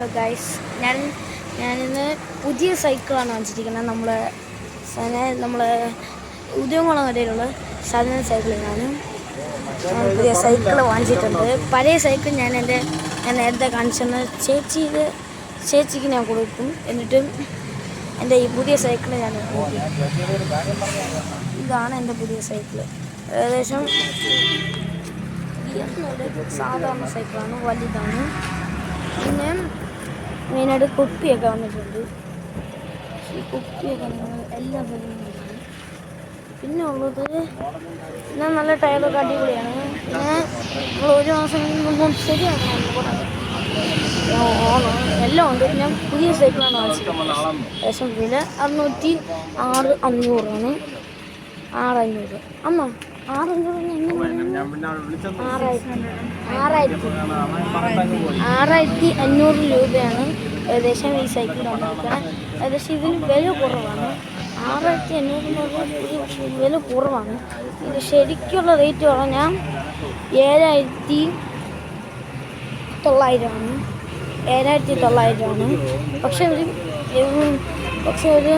Guys ഞാനിന്ന് പുതിയ സൈക്കിളാണ് വാങ്ങിച്ചിരിക്കുന്നത്. നമ്മളെ ഉദയംകുളം കടയിലുള്ള സാധന സൈക്കിളിനാണ് പുതിയ സൈക്കിൾ വാങ്ങിച്ചിട്ടുണ്ട്. പഴയ സൈക്കിൾ ഞാൻ നേരത്തെ കാണിച്ചെന്ന് ചേച്ചിക്ക് ഞാൻ കൊടുക്കും. എന്നിട്ടും എൻ്റെ ഈ പുതിയ സൈക്കിൾ ഞാൻ ഇതാണ് എൻ്റെ പുതിയ സൈക്കിൾ. ഏകദേശം സാധാരണ സൈക്കിളാണ്, വലുതാണ്. പിന്നെ മെയിനായിട്ട് കുപ്പിയൊക്കെ വന്നിട്ടുണ്ട്. ഈ കുപ്പിയൊക്കെ എല്ലാ പരിപാടിയും. പിന്നെ ഉള്ളത് നല്ല ടയറൊക്കെ അടിപൊളിയാണ്. പിന്നെ നമ്മൾ ഒരു മാസം മുമ്പ് ശരിയാണ് എല്ലാം ഉണ്ട്. ഞാൻ പുതിയ സൈക്കിളാണ് വാങ്ങിച്ചത്. ഏകദേശം വില 600 500 അമ്മ 6500 രൂപയാണ് ഏകദേശം ഈ സൈക്കിൾ വന്നിരിക്കുന്നത്. ഏകദേശം ഇതിന് വില കുറവാണ്. 6500 വില കുറവാണ്. ഇത് ശരിക്കുള്ള റേറ്റ് പറഞ്ഞാൽ 7900 പക്ഷെ ഒരു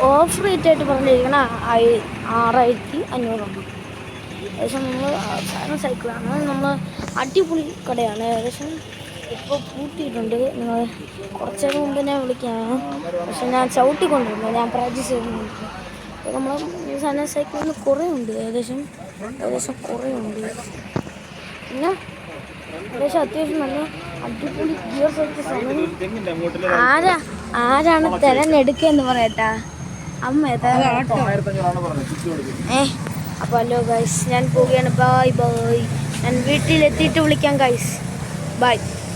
ഓഫ് റേറ്റ് ആയിട്ട് പറഞ്ഞിരിക്കണ 6500. ഏകദേശം നമ്മൾ സാധാരണ സൈക്കിളാണ്. നമ്മൾ അടിപൊളി കടയാണ്. ഏകദേശം ഇപ്പോൾ പൂട്ടിയിട്ടുണ്ട്. നിങ്ങൾ കുറച്ചേരം മുമ്പ് ഞാൻ വിളിക്കുകയാണ്, പക്ഷെ ഞാൻ ചവിട്ടിക്കൊണ്ടിരുന്നു, ഞാൻ പ്രാക്ടീസ് ചെയ്തുകൊണ്ടിരുന്നു. അപ്പോൾ നമ്മൾ സാധാരണ സൈക്കിളിന് കുറേ ഉണ്ട്. ഏകദേശം കുറേ ഉണ്ട്. പിന്നെ ഏകദേശം അത്യാവശ്യം നല്ല അടിപൊളി ഗിയർ സൈക്കിൾസാണ്. ആരാണ് തിരഞ്ഞെടുക്കുക എന്ന് പറയട്ടാ? അമ്മ അപ്പോൾ ഹലോ ഗൈസ്, ഞാൻ പോവുകയാണ്. ബൈ. ഞാൻ വീട്ടിലെത്തിയിട്ട് വിളിക്കാം ഗൈസ്. ബൈ.